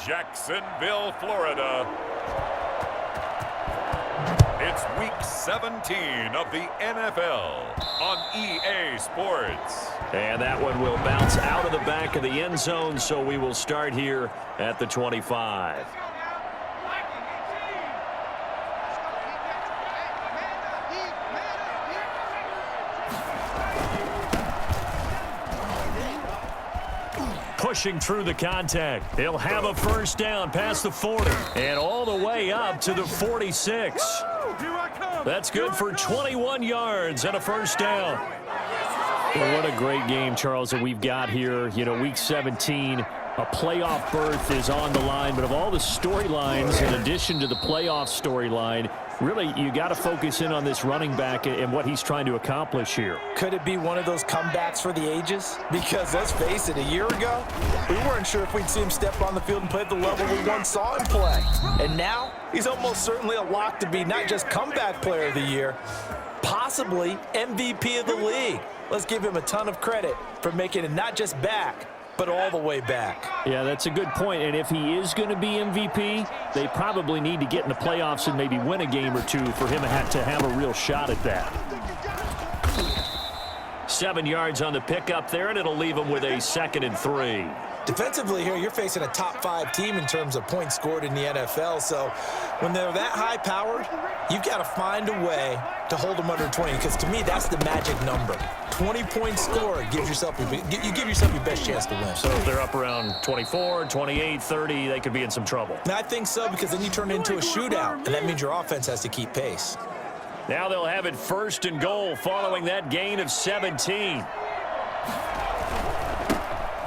Jacksonville, Florida. It's week 17 of the NFL on EA Sports. And that one will bounce out of the back of the end zone, so we will start here at the 25. Pushing through the contact. He'll have a first down past the 40 and all the way up to the 46. That's good for 21 yards and a first down. Well, what a great game, Charles, that we've got here. You know, week 17, a playoff berth is on the line. But of all the storylines, in addition to the playoff storyline, really, you got to focus in on this running back and what he's trying to accomplish here. Could it be one of those comebacks for the ages? Because let's face it, a year ago, we weren't sure if we'd see him step on the field and play at the level we once saw him play. And now, he's almost certainly a lock to be not just comeback player of the year, possibly MVP of the league. Let's give him a ton of credit for making it not just back, but all the way back. Yeah, that's a good point. And if he is going to be MVP, they probably need to get in the playoffs and maybe win a game or two for him to have a real shot at that. 7 yards on the pickup there, and it'll leave him with a 2nd and 3. Defensively here, you're facing a top-5 team in terms of points scored in the NFL. So when they're that high-powered, you've got to find a way to hold them under 20. Because to me, that's the magic number. 20 points scored gives yourself you give yourself your best chance to win. So if they're up around 24, 28, 30, they could be in some trouble. And I think so, because then you turn it into a shootout, and that means your offense has to keep pace. Now they'll have it 1st and goal following that gain of 17.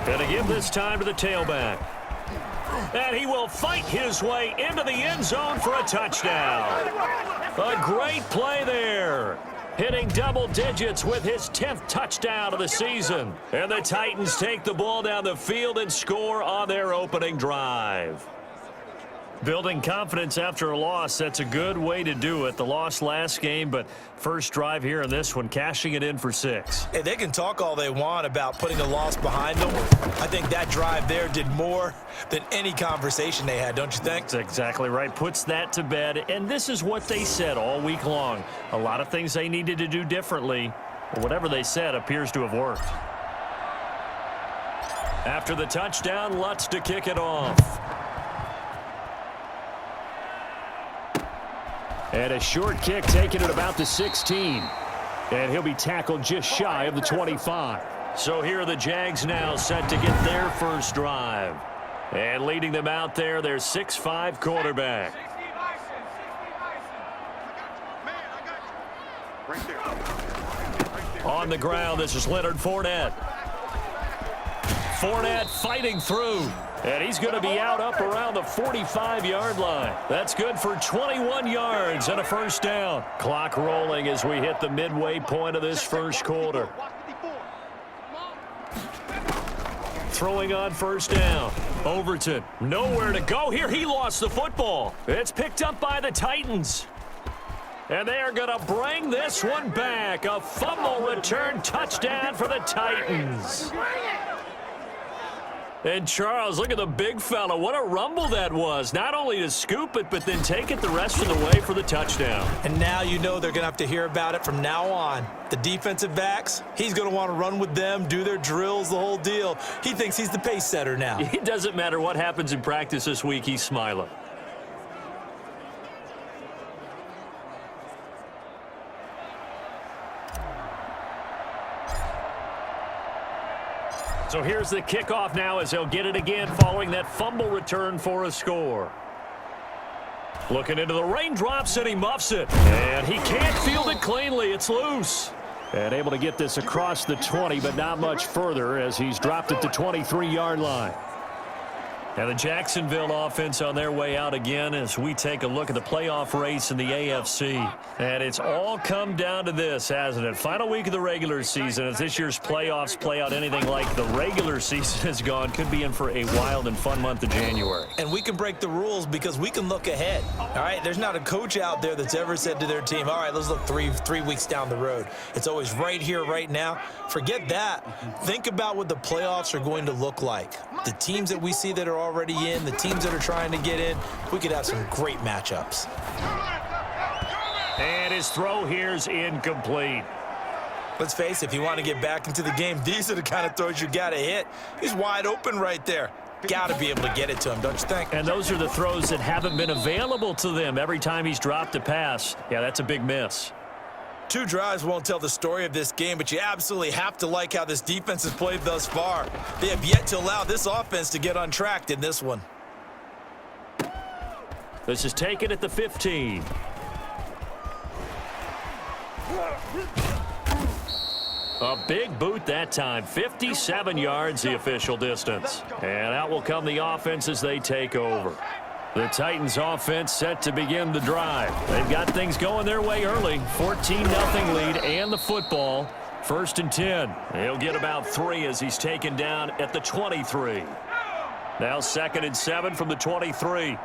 Going to give this time to the tailback. And he will fight his way into the end zone for a touchdown. A great play there. Hitting double digits with his 10th touchdown of the season. And the Titans take the ball down the field and score on their opening drive. Building confidence after a loss, that's a good way to do it. The loss last game, but first drive here in this one, cashing it in for 6. Hey, they can talk all they want about putting a loss behind them. I think that drive there did more than any conversation they had, don't you think? That's exactly right. Puts that to bed, and this is what they said all week long. A lot of things they needed to do differently, but whatever they said appears to have worked. After the touchdown, Lutz to kick it off. And a short kick taken at about the 16. And he'll be tackled just shy of the 25. So here are the Jags now set to get their first drive. And leading them out there, their 6'5" quarterback. On the ground, this is Leonard Fournette. Fournette fighting through. And he's going to be out up around the 45-yard line. That's good for 21 yards and a first down. Clock rolling as we hit the midway point of this first quarter. Throwing on first down. Overton, nowhere to go here. He lost the football. It's picked up by the Titans. And they are going to bring this one back. A fumble return touchdown for the Titans. And Charles, look at the big fella. What a rumble that was. Not only to scoop it, but then take it the rest of the way for the touchdown. And now you know they're going to have to hear about it from now on. The defensive backs, he's going to want to run with them, do their drills, the whole deal. He thinks he's the pace setter now. It doesn't matter what happens in practice this week. He's smiling. So here's the kickoff now as they'll get it again following that fumble return for a score. Looking into the raindrops, and he muffs it. And he can't field it cleanly. It's loose. And able to get this across the 20, but not much further as he's dropped it to 23-yard line. And the Jacksonville offense on their way out again as we take a look at the playoff race in the AFC. And it's all come down to this, hasn't it? Final week of the regular season. As this year's playoffs play out anything like the regular season has gone, could be in for a wild and fun month of January. And we can break the rules because we can look ahead. All right, there's not a coach out there that's ever said to their team, all right, let's look three weeks down the road. It's always right here, right now. Forget that. Think about what the playoffs are going to look like. The teams that we see that are already in, the teams that are trying to get in, we could have some great matchups. And his throw here's incomplete. Let's face it, if you want to get back into the game, these are the kind of throws you got to hit. He's wide open right there. Got to be able to get it to him, don't you think? And those are the throws that haven't been available to them every time he's dropped a pass. Yeah, that's a big miss. 2 drives won't tell the story of this game, but you absolutely have to like how this defense has played thus far. They have yet to allow this offense to get untracked in this one. This is taken at the 15. A big boot that time. 57 yards the official distance. And out will come the offense as they take over. The Titans offense set to begin the drive. They've got things going their way early. 14-0 lead and the football. 1st and 10. He'll get about 3 as he's taken down at the 23. Now 2nd and 7 from the 23.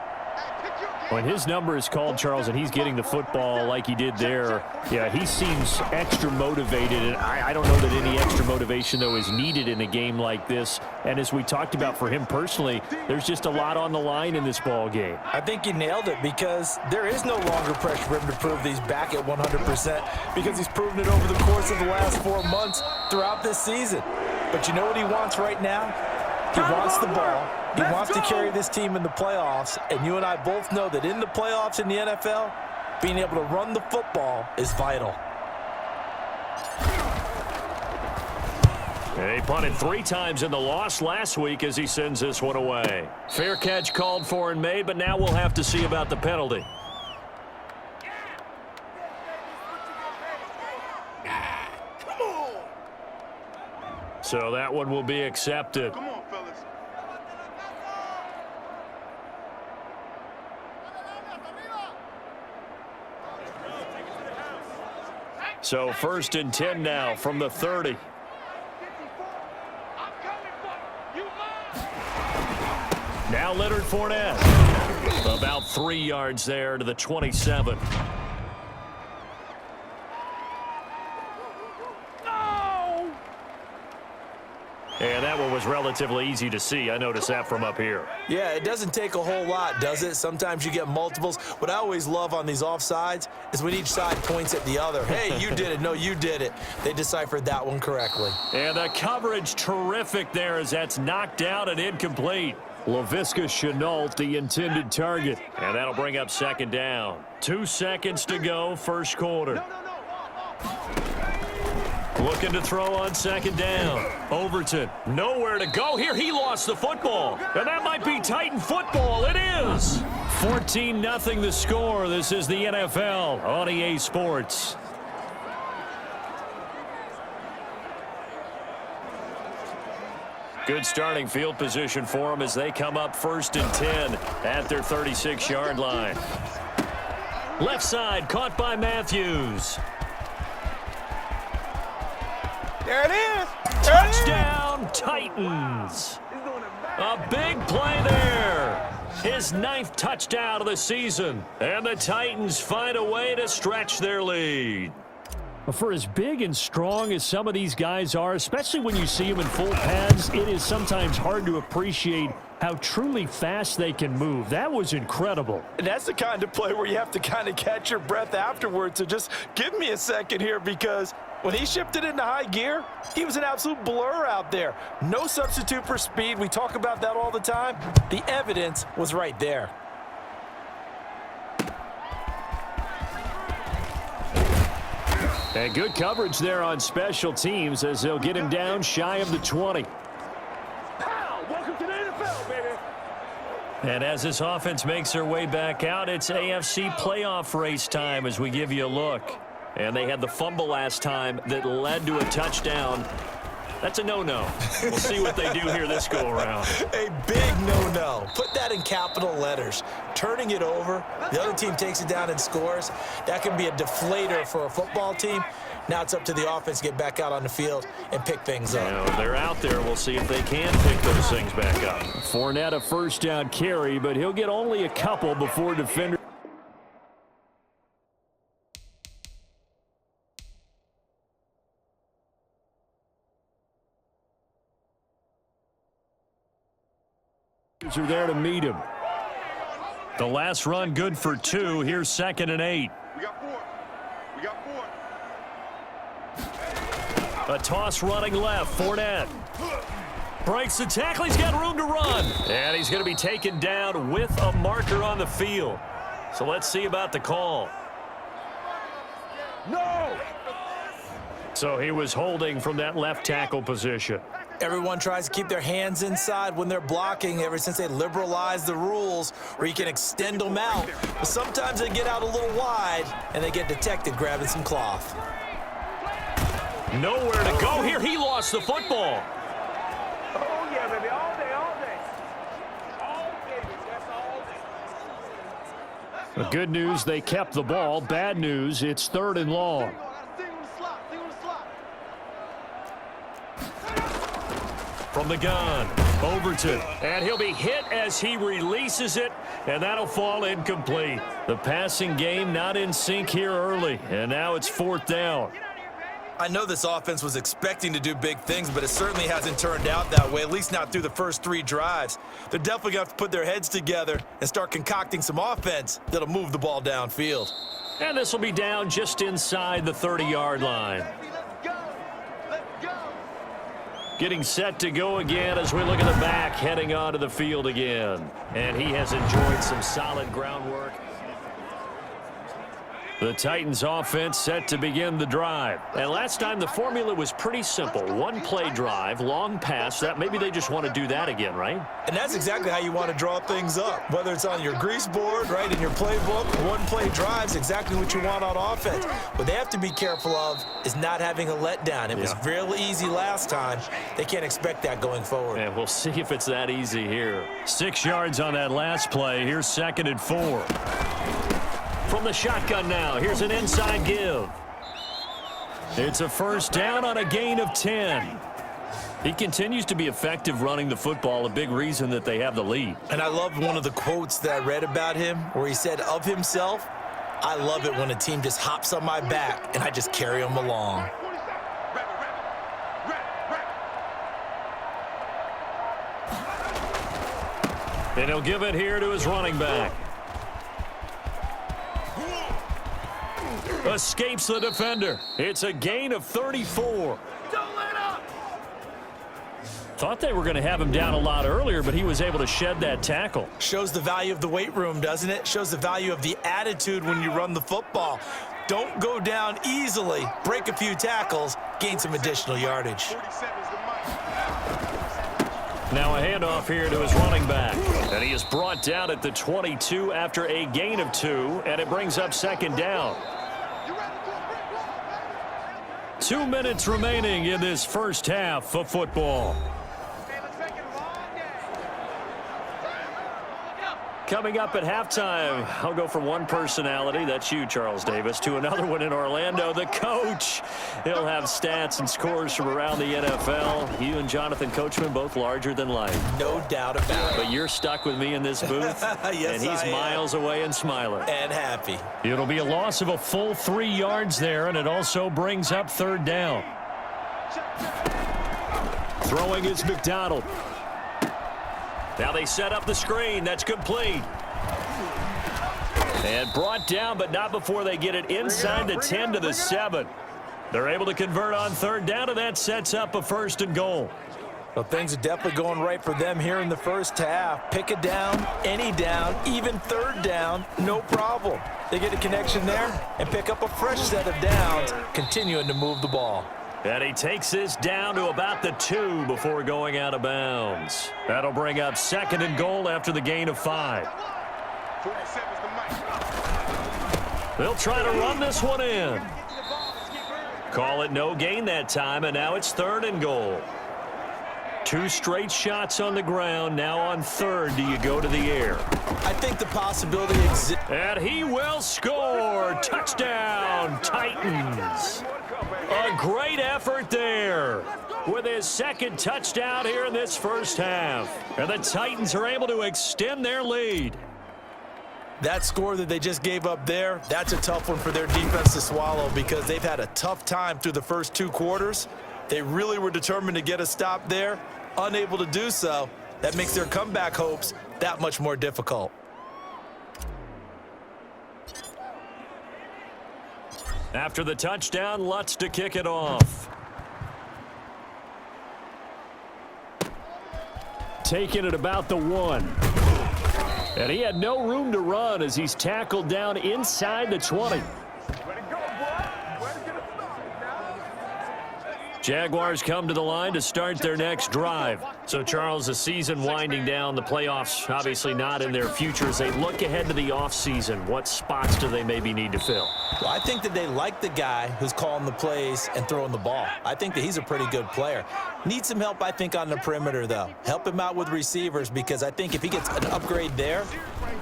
When his number is called, Charles, and he's getting the football like he did there, yeah, he seems extra motivated. And I don't know that any extra motivation, though, is needed in a game like this. And as we talked about for him personally, there's just a lot on the line in this ball game. I think you nailed it because there is no longer pressure for him to prove that he's back at 100% because he's proven it over the course of the last 4 months throughout this season. But you know what he wants right now? He wants the ball. He wants to carry this team in the playoffs, and you and I both know that in the playoffs in the NFL, being able to run the football is vital. He punted 3 times in the loss last week as he sends this one away. Fair catch called for and made, but now we'll have to see about the penalty. So that one will be accepted. Come on, fellas. So 1st and 10 now from the 30. Now Leonard Fournette. About 3 yards there to the 27. And that one was relatively easy to see. I noticed that from up here. Yeah, it doesn't take a whole lot, does it? Sometimes you get multiples. What I always love on these offsides is when each side points at the other. Hey, you did it. No, you did it. They deciphered that one correctly. And the coverage terrific there as that's knocked down and incomplete. Laviska Shenault, the intended target. And that'll bring up 2nd down. 2 seconds to go, 1st quarter. Looking to throw on 2nd down. Overton, nowhere to go here. He lost the football. And that might be Titan football. It is. 14-0 the score. This is the NFL on EA Sports. Good starting field position for them as they come up 1st and 10 at their 36-yard line. Left side caught by Matthews. There it is. Touchdown, Titans. A big play there. His 9th touchdown of the season. And the Titans find a way to stretch their lead. For as big and strong as some of these guys are, especially when you see them in full pads, it is sometimes hard to appreciate how truly fast they can move. That was incredible. And that's the kind of play where you have to kind of catch your breath afterwards. So just give me a second here because when he shifted into high gear, he was an absolute blur out there. No substitute for speed. We talk about that all the time. The evidence was right there. And good coverage there on special teams as they'll get him down shy of the 20. Welcome to the NFL, baby. And as this offense makes their way back out, it's AFC playoff race time as we give you a look. And they had the fumble last time that led to a touchdown. That's a no-no. We'll see what they do here this go-around. A big no-no. Put that in capital letters. Turning it over, the other team takes it down and scores. That can be a deflator for a football team. Now it's up to the offense to get back out on the field and pick things up. Now, they're out there. We'll see if they can pick those things back up. Fournette a 1st down carry, but he'll get only a couple before defenders. guards are there to meet him. The last run good for 2. Here's 2nd and 8. We got 4. We got 4. A toss running left. Fournette breaks the tackle. He's got room to run. And he's going to be taken down with a marker on the field. So let's see about the call. No! So he was holding from that left tackle position. Everyone tries to keep their hands inside when they're blocking ever since they liberalized the rules where you can extend them out. But sometimes they get out a little wide and they get detected grabbing some cloth. Nowhere to go here. He lost the football. Oh, yeah, baby. All day, all day. All day, that's all day. The good news, they kept the ball. Bad news, it's 3rd and long. From the gun, Overton, and he'll be hit as he releases it, and that'll fall incomplete. The passing game not in sync here early, and now it's 4th down. I know this offense was expecting to do big things, but it certainly hasn't turned out that way, at least not through the first 3 drives. They're definitely going to have to put their heads together and start concocting some offense that'll move the ball downfield. And this will be down just inside the 30-yard line. Getting set to go again as we look at the back, heading onto the field again. And he has enjoyed some solid groundwork. The Titans offense set to begin the drive. And last time the formula was pretty simple. 1-play drive, long pass. That maybe they just want to do that again, right? And that's exactly how you want to draw things up. Whether it's on your grease board, right, in your playbook, 1-play drive's exactly what you want on offense. What they have to be careful of is not having a letdown. It was real easy last time. They can't expect that going forward. And we'll see if it's that easy here. 6 yards on that last play. Here's 2nd and 4. From the shotgun now, here's an inside give. It's a 1st down on a gain of 10. He continues to be effective running the football, a big reason that they have the lead. And I love one of the quotes that I read about him where he said of himself, "I love it when a team just hops on my back and I just carry them along." And he'll give it here to his running back. Escapes the defender. It's a gain of 34. Don't let up! Thought they were going to have him down a lot earlier, but he was able to shed that tackle. Shows the value of the weight room, doesn't it? Shows the value of the attitude when you run the football. Don't go down easily. Break a few tackles. Gain some additional yardage. Now a handoff here to his running back. And he is brought down at the 22 after a gain of 2, and it brings up 2nd down. 2 minutes remaining in this first half of football. Coming up at halftime, I'll go from one personality, that's you, Charles Davis, to another one in Orlando, the coach. He'll have stats and scores from around the NFL. You and Jonathan Coachman, both larger than life. No doubt about it. But you're stuck with me in this booth, Yes, and he's miles away and smiling. And happy. It'll be a loss of a full 3 yards there, and it also brings up 3rd down. Throwing is McDonald. Now they set up the screen. That's complete. And brought down, but not before they get it inside the 10 to the 7. They're able to convert on 3rd down, and that sets up a 1st and goal. Well, things are definitely going right for them here in the first half. Pick a down, any down, even 3rd down, no problem. They get a connection there and pick up a fresh set of downs, continuing to move the ball. And he takes this down to about the 2 before going out of bounds. That'll bring up 2nd and goal after the gain of 5. They'll try to run this one in. Call it no gain that time, and now it's 3rd and goal. 2 straight shots on the ground. Now on 3rd, do you go to the air? I think the possibility exists. And he will score. Touchdown, Titans. A great effort there with his 2nd touchdown here in this first half. And the Titans are able to extend their lead. That score that they just gave up there, that's a tough one for their defense to swallow because they've had a tough time through the first 2 quarters. They really were determined to get a stop there, unable to do so. That makes their comeback hopes that much more difficult. After the touchdown, Lutz to kick it off. Taking it about the 1. And he had no room to run as he's tackled down inside the 20. Jaguars come to the line to start their next drive. So, Charles, the season winding down, the playoffs obviously not in their future. As they look ahead to the offseason, what spots do they maybe need to fill? Well, I think that they like the guy who's calling the plays and throwing the ball. I think that he's a pretty good player. Needs some help, I think, on the perimeter, though. Help him out with receivers, because I think if he gets an upgrade there,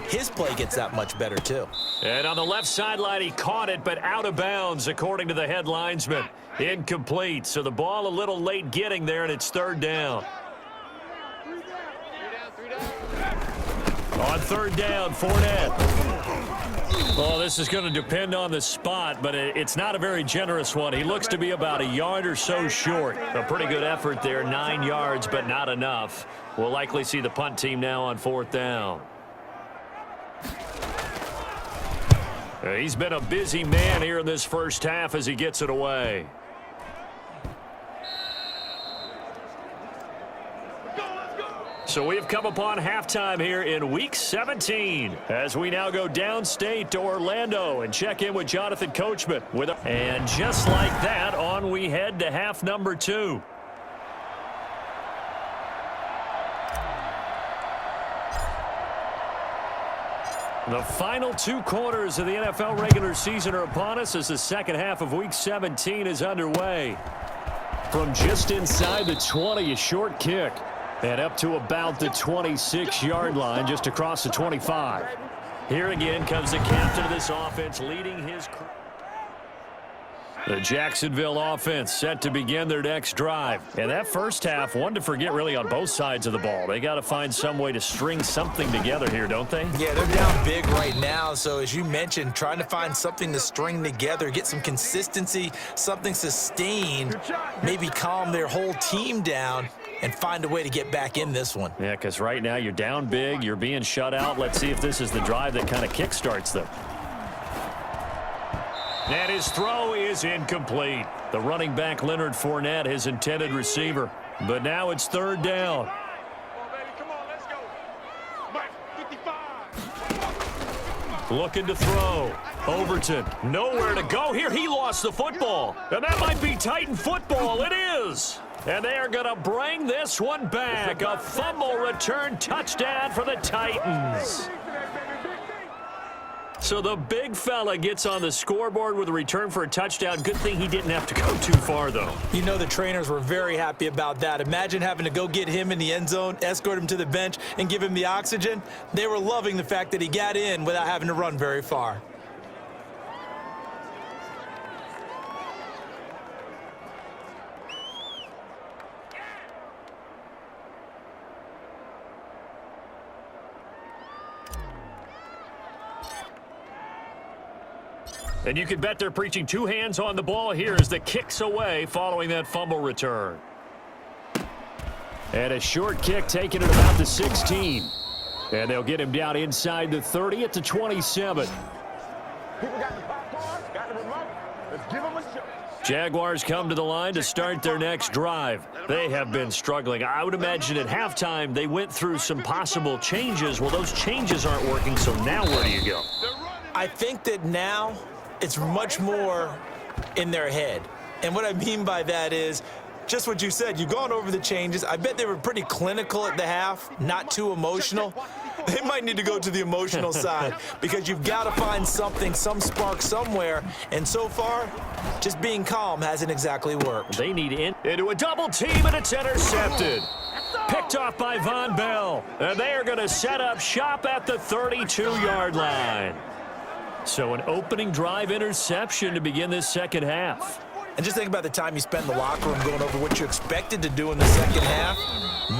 his play gets that much better, too. And on the left sideline, he caught it, but out of bounds, according to the head linesman. Incomplete, so the ball a little late getting there, and it's 3rd down. On 3rd down, Fournette. Well, this is going to depend on the spot, but it's not a very generous one. He looks to be about a yard or so short. A pretty good effort there, 9 yards, but not enough. We'll likely see the punt team now on 4th down. He's been a busy man here in this first half as he gets it away. So we've come upon halftime here in Week 17 as we now go downstate to Orlando and check in with Jonathan Coachman. And just like that, on we head to half number 2. The final 2 quarters of the NFL regular season are upon us as the second half of Week 17 is underway. From just inside the 20, a short kick. And up to about the 26-yard line, just across the 25. Here again comes the captain of this offense leading his crew. The Jacksonville offense set to begin their next drive. And that first half, one to forget really on both sides of the ball. They got to find some way to string something together here, don't they? Yeah, they're down big right now. So as you mentioned, trying to find something to string together, get some consistency, something sustained, maybe calm their whole team down and find a way to get back in this one. Yeah, because right now you're down big, you're being shut out. Let's see if this is the drive that kind of kickstarts them. And his throw is incomplete. The running back, Leonard Fournette, his intended receiver. But now it's 3rd down. Looking to throw. Overton, nowhere to go here. He lost the football. And that might be Titan football. It is. And they are going to bring this one back. A fumble return touchdown for the Titans. So the big fella gets on the scoreboard with a return for a touchdown. Good thing he didn't have to go too far, though. You know the trainers were very happy about that. Imagine having to go get him in the end zone, escort him to the bench, and give him the oxygen. They were loving the fact that he got in without having to run very far. And you can bet they're preaching 2 hands on the ball here as the kick's away following that fumble return. And a short kick taken at about the 16. And they'll get him down inside the 30 at the 27. People got the popcorn, got the remote. Let's give them a show. Jaguars come to the line to start their next drive. They have been struggling. I would imagine at halftime they went through some possible changes. Well, those changes aren't working, so now where do you go? I think that now it's much more in their head. And what I mean by that is just what you said. You've gone over the changes. I bet they were pretty clinical at the half, not too emotional. They might need to go to the emotional side because you've got to find something, some spark somewhere. And so far, just being calm hasn't exactly worked. They need into a double team, and it's intercepted. Picked off by Von Bell. And they are going to set up shop at the 32-yard line. So an opening drive interception to begin this second half. And just think about the time you spent in the locker room going over what you expected to do in the second half.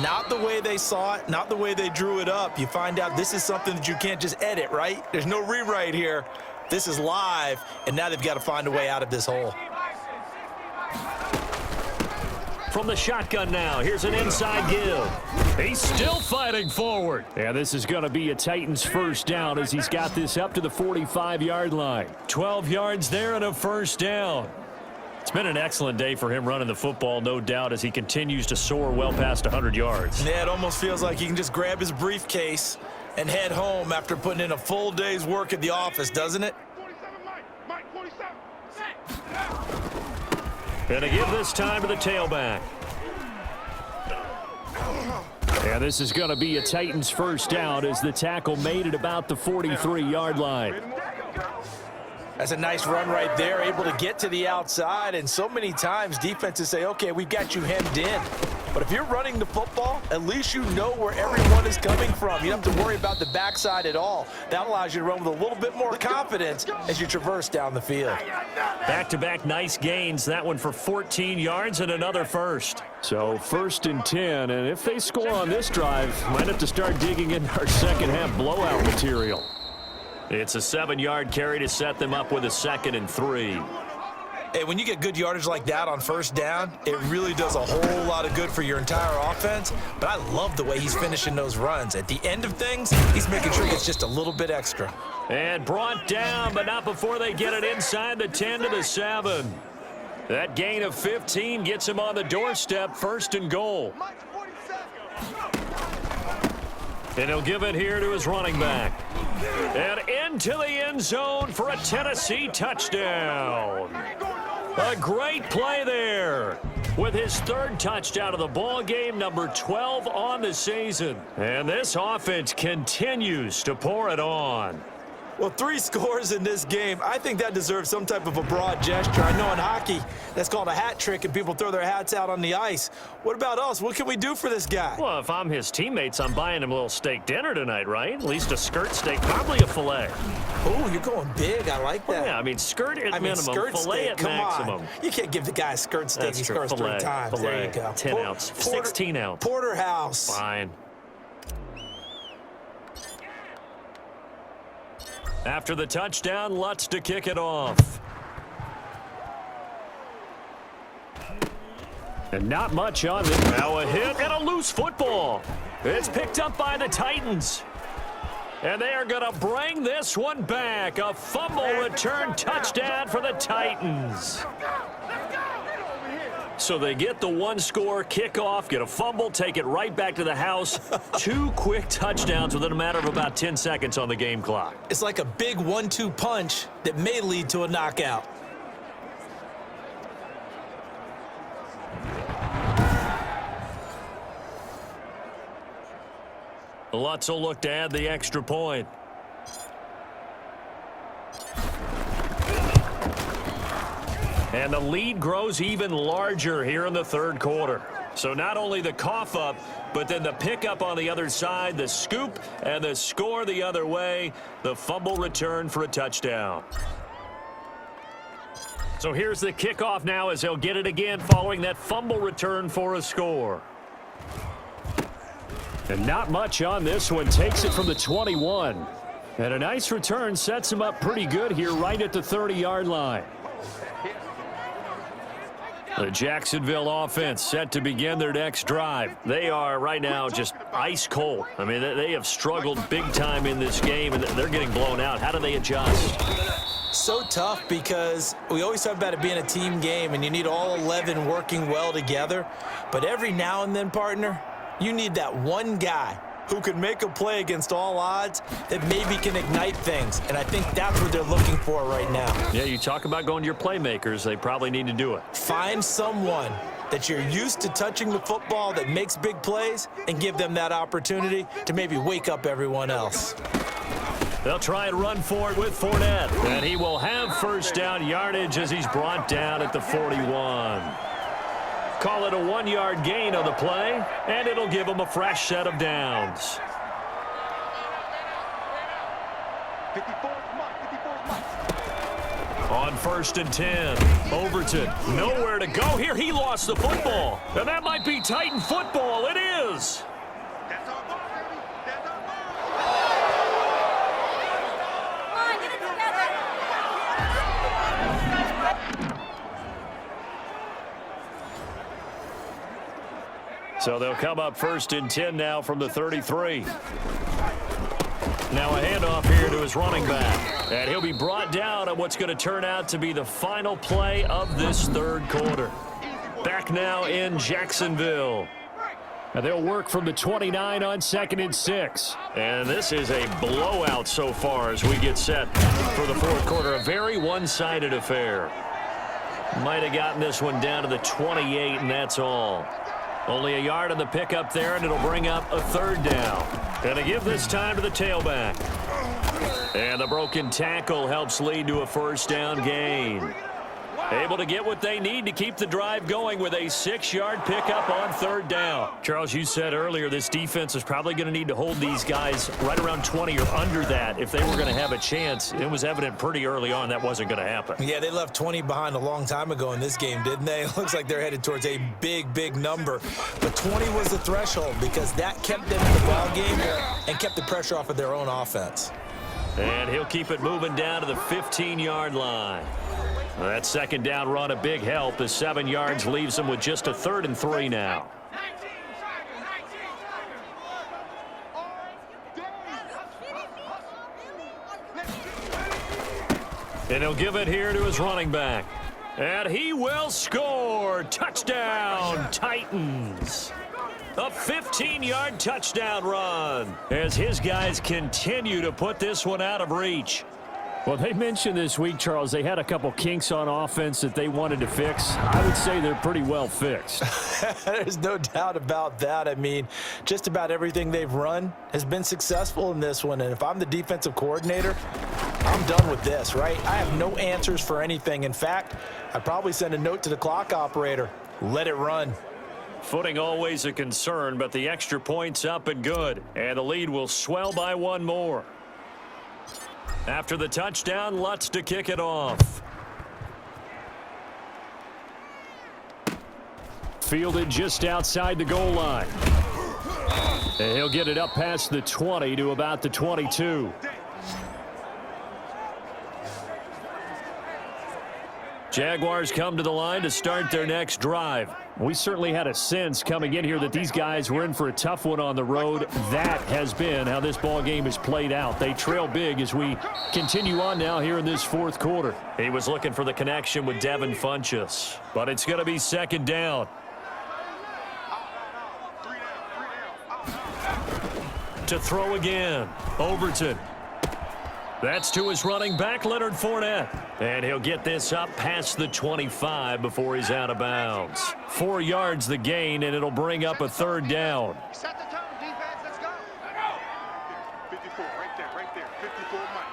Not the way they saw it, not the way they drew it up. You find out this is something that you can't just edit, right? There's no rewrite here. This is live, and now they've got to find a way out of this hole. From the shotgun now, here's an inside give. He's still fighting forward. And this is going to be a Titans first down as he's got this up to the 45-yard line. 12 yards there and a first down. It's been an excellent day for him running the football, no doubt, as he continues to soar well past 100 yards. Yeah, it almost feels like he can just grab his briefcase and head home after putting in a full day's work at the office, doesn't it? And to give this time to the tailback. And this is going to be a Titans first down as the tackle made it about the 43-yard line. That's a nice run right there, able to get to the outside, and so many times defenses say, okay, we've got you hemmed in. But if you're running the football, at least you know where everyone is coming from. You don't have to worry about the backside at all. That allows you to run with a little bit more confidence as you traverse down the field. Back-to-back nice gains, that one for 14 yards and another first. So 1st and 10, and if they score on this drive, might have to start digging in our second-half blowout material. It's a 7-yard carry to set them up with a 2nd and 3. Hey, when you get good yardage like that on first down, it really does a whole lot of good for your entire offense. But I love the way he's finishing those runs. At the end of things, he's making sure he gets just a little bit extra. And brought down, but not before they get it inside the 10 to the 7. That gain of 15 gets him on the doorstep, 1st and goal. And he'll give it here to his running back. And into the end zone for a Tennessee touchdown. A great play there with his 3rd touchdown of the ball game, number 12 on the season. And this offense continues to pour it on. Well, 3 scores in this game. I think that deserves some type of a broad gesture. I know in hockey, that's called a hat trick, and people throw their hats out on the ice. What about us? What can we do for this guy? Well, if I'm his teammates, I'm buying him a little steak dinner tonight, right? At least a skirt steak, probably a filet. Oh, you're going big. I like that. Well, yeah, I mean, skirt at minimum, skirt filet steak. at Come maximum. On. You can't give the guy a skirt steak. That's He true. scores Filet, 3 times. filet, There you go. 10 ounce, 16 ounce. Porterhouse. Fine. After the touchdown, Lutz to kick it off. And not much on it. Now a hit and a loose football. It's picked up by the Titans. And they are going to bring this one back. A fumble return touchdown for the Titans. So they get the 1-score kickoff, get a fumble, take it right back to the house. 2 quick touchdowns within a matter of about 10 seconds on the game clock. It's like a big 1-2 punch that may lead to a knockout. Lutz will look to add the extra point. And the lead grows even larger here in the 3rd quarter. So not only the cough up, but then the pickup on the other side, the scoop, and the score the other way. The fumble return for a touchdown. So here's the kickoff now as they'll get it again following that fumble return for a score. And not much on this one. Takes it from the 21. And a nice return sets him up pretty good here right at the 30-yard line. The Jacksonville offense set to begin their next drive. They are right now just ice cold. I mean, they have struggled big time in this game, and they're getting blown out. How do they adjust? So tough because we always talk about it being a team game, and you need all 11 working well together. But every now and then, partner, you need that one guy who can make a play against all odds that maybe can ignite things. And I think that's what they're looking for right now. Yeah, you talk about going to your playmakers. They probably need to do it. Find someone that you're used to touching the football that makes big plays and give them that opportunity to maybe wake up everyone else. They'll try and run for it with Fournette. And he will have first down yardage as he's brought down at the 41. Call it a 1-yard gain on the play, and it'll give him a fresh set of downs. 54, On 1st and 10, Overton nowhere to go here. He lost the football, and that might be Titan football. It is. That's our ball, baby. That's our ball. Come on, get it together. So they'll come up 1st and 10 now from the 33. Now a handoff here to his running back. And he'll be brought down on what's going to turn out to be the final play of this 3rd quarter. Back now in Jacksonville. And they'll work from the 29 on 2nd and 6. And this is a blowout so far as we get set for the 4th quarter. A very one-sided affair. Might have gotten this one down to the 28, and that's all. Only a yard on the pickup there, and it'll bring up a 3rd down. And to give this time to the tailback. And the broken tackle helps lead to a 1st down gain. Able to get what they need to keep the drive going with a 6-yard pickup on 3rd down. Charles, you said earlier this defense is probably going to need to hold these guys right around 20 or under that if they were going to have a chance. It was evident pretty early on that wasn't going to happen. Yeah, they left 20 behind a long time ago in this game, didn't they? It looks like they're headed towards a big, big number. But 20 was the threshold because that kept them in the ball game and kept the pressure off of their own offense. And he'll keep it moving down to the 15-yard line. That 2nd down run a big help as 7 yards leaves them with just a 3rd and 3 now. And he'll give it here to his running back. And he will score. Touchdown, Titans. A 15-yard touchdown run as his guys continue to put this one out of reach. Well, they mentioned this week, Charles, they had a couple kinks on offense that they wanted to fix. I would say they're pretty well fixed. There's no doubt about that. I mean, just about everything they've run has been successful in this one. And if I'm the defensive coordinator, I'm done with this, right? I have no answers for anything. In fact, I'd probably send a note to the clock operator. Let it run. Footing always a concern, but the extra point's up and good. And the lead will swell by 1 more. After the touchdown, Lutz to kick it off. Fielded just outside the goal line. And he'll get it up past the 20 to about the 22. Jaguars come to the line to start their next drive. We certainly had a sense coming in here that these guys were in for a tough one on the road. That has been how this ball game has played out. They trail big as we continue on now here in this 4th quarter. He was looking for the connection with Devin Funchess, but it's going to be 2nd down. To throw again, Overton. That's to his running back, Leonard Fournette. And he'll get this up past the 25 before he's out of bounds. 4 yards the gain, and it'll bring up a 3rd down. Set the tone, defense. Let's go. 54, right there. 54, Mike.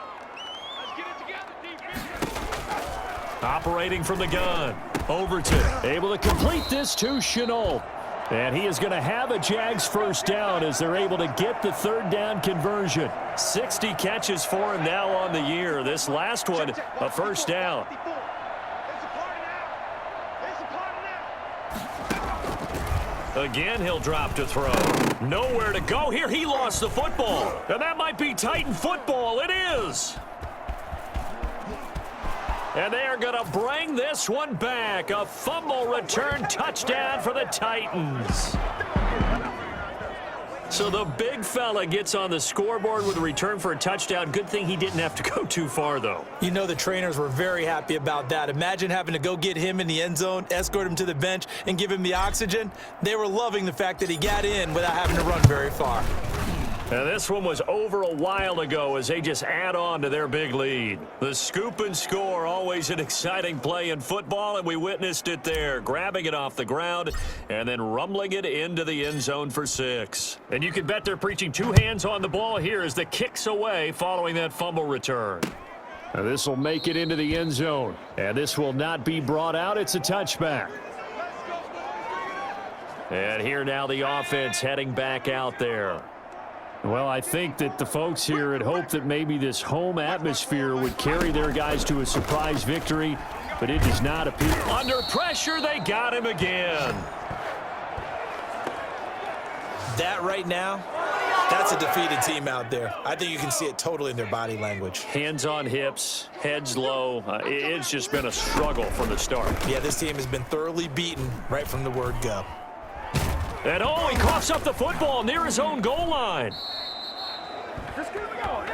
Let's get it together, defense. Operating from the gun. Overton able to complete this to Chenault. And he is going to have a Jags 1st down as they're able to get the 3rd down conversion. 60 catches for him now on the year. This last one, a 1st down. Again, he'll drop to throw. Nowhere to go here. He lost the football. And that might be Titan football. It is. And they are going to bring this one back. A fumble return touchdown for the Titans. So the big fella gets on the scoreboard with a return for a touchdown. Good thing he didn't have to go too far, though. You know the trainers were very happy about that. Imagine having to go get him in the end zone, escort him to the bench, and give him the oxygen. They were loving the fact that he got in without having to run very far. And this one was over a while ago as they just add on to their big lead. The scoop and score, always an exciting play in football, and we witnessed it there, grabbing it off the ground and then rumbling it into the end zone for 6. And you can bet they're preaching 2 hands on the ball here as the kick's away following that fumble return. Now this will make it into the end zone, and this will not be brought out. It's a touchback. And here now the offense heading back out there. Well, I think that the folks here had hoped that maybe this home atmosphere would carry their guys to a surprise victory, but it does not appear. Under pressure, they got him again. That right now, that's a defeated team out there. I think you can see it totally in their body language. Hands on hips, heads low. It's just been a struggle from the start. Yeah, this team has been thoroughly beaten right from the word go. And he coughs up the football near his own goal line. Just keep it going.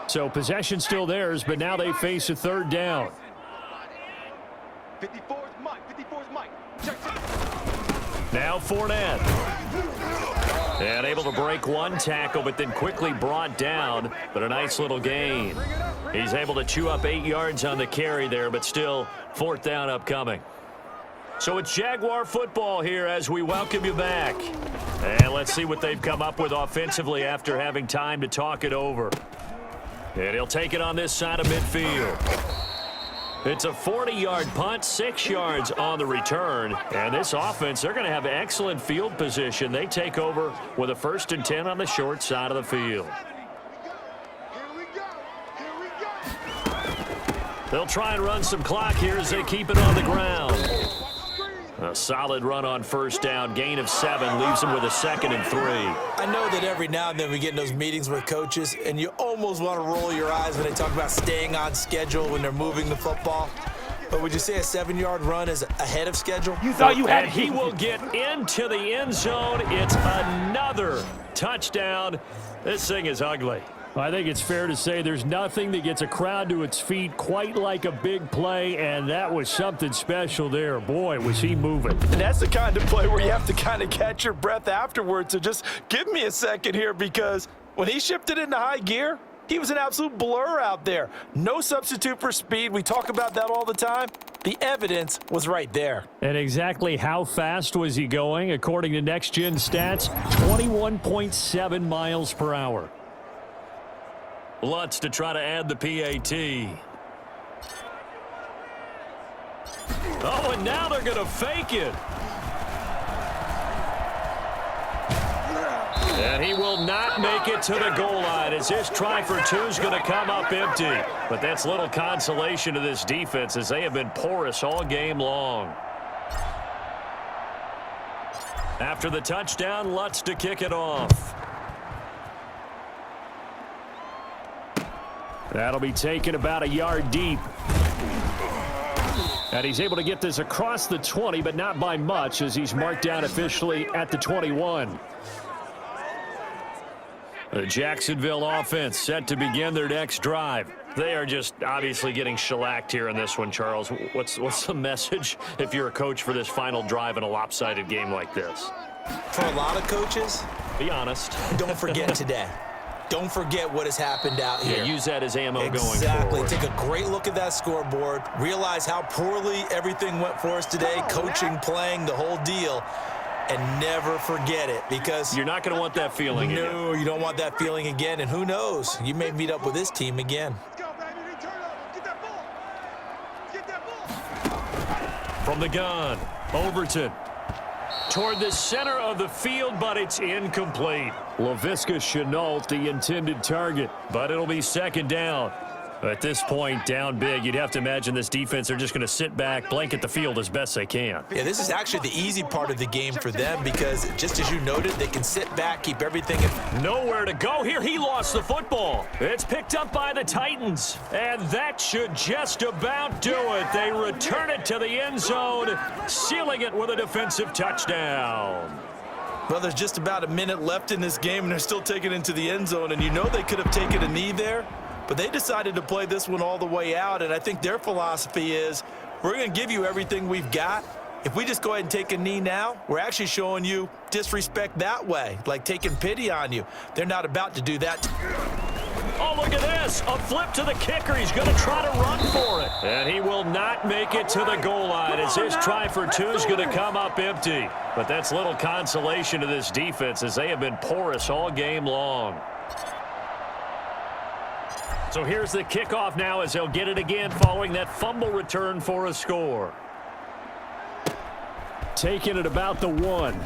So possession still theirs, but now they face a third down. 54 is Mike. 54 is Mike. Check. Now Fournette. And able to break one tackle, but then quickly brought down. But a nice little gain. He's able to chew up 8 yards on the carry there, but still fourth down upcoming. So it's Jaguar football here as we welcome you back. And let's see what they've come up with offensively after having time to talk it over. And he'll take it on this side of midfield. It's a 40-yard punt, 6 yards on the return. And this offense, they're going to have excellent field position. They take over with a 1st and 10 on the short side of the field. They'll try and run some clock here as they keep it on the ground. A solid run on 1st down, gain of 7, leaves them with a 2nd and 3. I know that every now and then we get in those meetings with coaches, and you almost want to roll your eyes when they talk about staying on schedule when they're moving the football. But would you say a 7-yard run is ahead of schedule? You thought you had And he will get into the end zone. It's another touchdown. This thing is ugly. I think it's fair to say there's nothing that gets a crowd to its feet quite like a big play, and that was something special there. Boy, was he moving. And that's the kind of play where you have to kind of catch your breath afterwards. So just give me a second here, because when he shifted into high gear, he was an absolute blur out there. No substitute for speed. We talk about that all the time. The evidence was right there. And exactly how fast was he going? According to Next Gen Stats, 21.7 miles per hour. Lutz to try to add the PAT. Oh, and now they're going to fake it. And he will not make it to the goal line as his try for 2 is going to come up empty. But that's little consolation to this defense as they have been porous all game long. After the touchdown, Lutz to kick it off. That'll be taken about a yard deep. And he's able to get this across the 20, but not by much as he's marked down officially at the 21. The Jacksonville offense set to begin their next drive. They are just obviously getting shellacked here in this one, Charles. What's the message if you're a coach for this final drive in a lopsided game like this? For a lot of coaches, be honest. Don't forget today. Don't forget what has happened out here. Yeah, use that as ammo going forward. Exactly. Take a great look at that scoreboard. Realize how poorly everything went for us today. Coaching, playing, the whole deal. And never forget it, because you're not going to want that feeling again. No, you don't want that feeling again. And who knows? You may meet up with this team again. Let's go, baby. Turn over. Get that ball. Get that ball. From the gun, Overton. Toward the center of the field, but it's incomplete. Laviska Shenault, the intended target, but it'll be 2nd down. At this point, down big, you'd have to imagine this defense are just going to sit back, blanket the field as best they can. Yeah, this is actually the easy part of the game for them because, just as you noted, they can sit back, keep everything in. Nowhere to go here. He lost the football. It's picked up by the Titans, and that should just about do it. They return it to the end zone, sealing it with a defensive touchdown. Well, there's just about a minute left in this game, and they're still taking it into the end zone, and you know they could have taken a knee there. But they decided to play this one all the way out, and I think their philosophy is we're going to give you everything we've got. If we just go ahead and take a knee now, we're actually showing you disrespect that way, like taking pity on you. They're not about to do that. Oh, look at this. A flip to the kicker. He's going to try to run for it. And he will not make it to the goal line as his try for 2 is going to come up empty. But that's little consolation to this defense as they have been porous all game long. So here's the kickoff now as they'll get it again following that fumble return for a score. Taking it about the 1.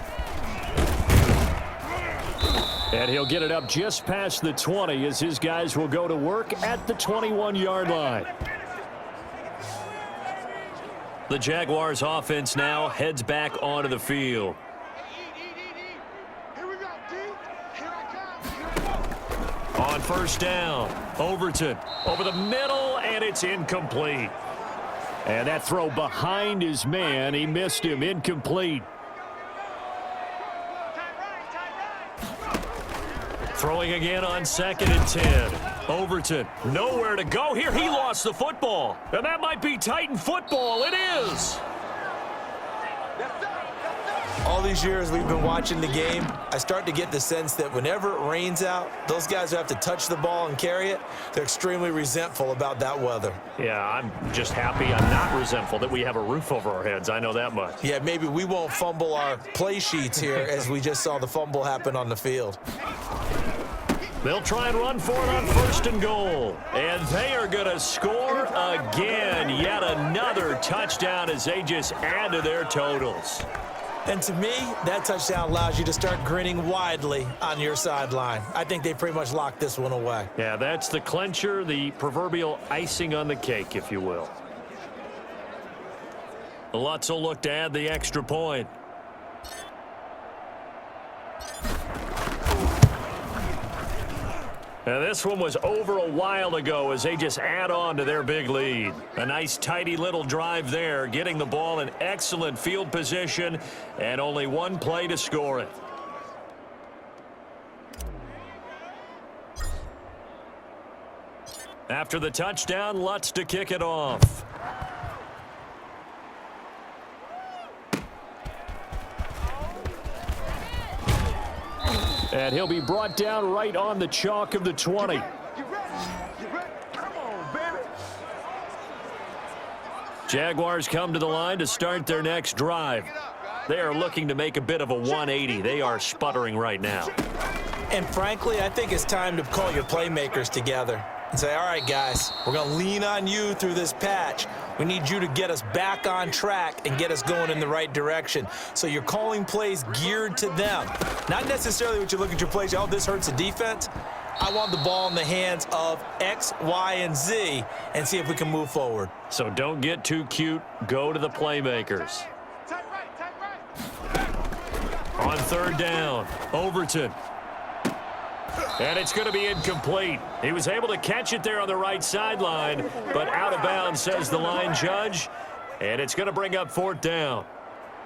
And he'll get it up just past the 20 as his guys will go to work at the 21-yard line. The Jaguars offense now heads back onto the field. Here we go, D. Here I come. On 1st down, Overton over the middle, and it's incomplete. And that throw behind his man, he missed him, incomplete. Throwing again on 2nd and 10. Overton, nowhere to go here. He lost the football. And that might be Titan football. It is. All these years we've been watching the game, I start to get the sense that whenever it rains out, those guys who have to touch the ball and carry it, they're extremely resentful about that weather. Yeah, I'm just happy I'm not resentful that we have a roof over our heads. I know that much. Yeah, maybe we won't fumble our play sheets here as we just saw the fumble happen on the field. They'll try and run for it on 1st and goal. And they are going to score again. Yet another touchdown as they just add to their totals. And to me, that touchdown allows you to start grinning widely on your sideline. I think they pretty much locked this one away. Yeah, that's the clincher, the proverbial icing on the cake, if you will. Lutz will look to add the extra point. Now, this one was over a while ago as they just add on to their big lead. A nice, tidy little drive there, getting the ball in excellent field position, and only one play to score it. After the touchdown, Lutz to kick it off. And he'll be brought down right on the chalk of the 20. You ready? Come on, baby. Jaguars come to the line to start their next drive. They are looking to make a bit of a 180. They are sputtering right now. And frankly, I think it's time to call your playmakers together and say, all right, guys, we're going to lean on you through this patch. We need you to get us back on track and get us going in the right direction. So you're calling plays geared to them. Not necessarily what you look at your plays, oh, this hurts the defense. I want the ball in the hands of X, Y, and Z and see if we can move forward. So don't get too cute. Go to the playmakers. Tight right. On 3rd down, Overton. And it's going to be incomplete. He was able to catch it there on the right sideline, but out of bounds, says the line judge. And it's going to bring up 4th down.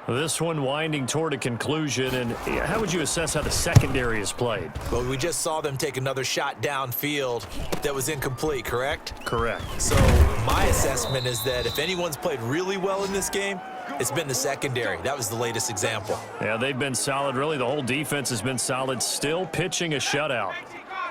This one winding toward a conclusion. And how would you assess how the secondary has played? Well, we just saw them take another shot downfield that was incomplete, correct? Correct. So my assessment is that if anyone's played really well in this game, it's been the secondary. That was the latest example. Yeah, they've been solid. Really, the whole defense has been solid. Still pitching a shutout.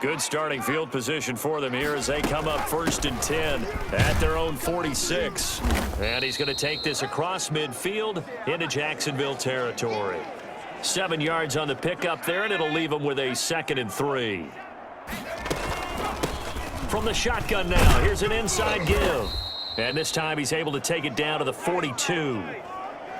Good starting field position for them here as they come up 1st and 10 at their own 46. And he's going to take this across midfield into Jacksonville territory. 7 yards on the pickup there, and it'll leave him with a 2nd and 3. From the shotgun now, here's an inside give. And this time he's able to take it down to the 42.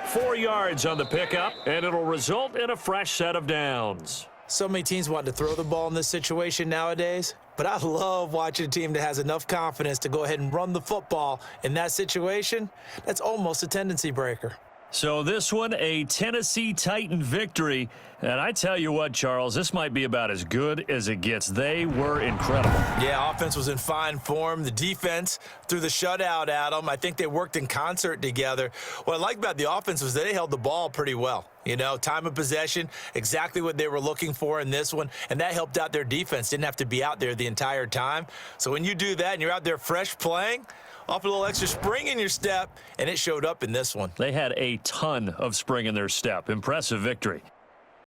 4 yards on the pickup, and it'll result in a fresh set of downs. So many teams want to throw the ball in this situation nowadays, but I love watching a team that has enough confidence to go ahead and run the football in that situation. That's almost a tendency breaker. So this one, a Tennessee Titan victory. And I tell you what, Charles, this might be about as good as it gets. They were incredible. Yeah, offense was in fine form. The defense threw the shutout at them. I think they worked in concert together. What I like about the offense was that they held the ball pretty well. You know, time of possession, exactly what they were looking for in this one, and that helped out their defense. Didn't have to be out there the entire time. So when you do that and you're out there fresh playing, off a little extra spring in your step, and it showed up in this one. They had a ton of spring in their step. Impressive victory.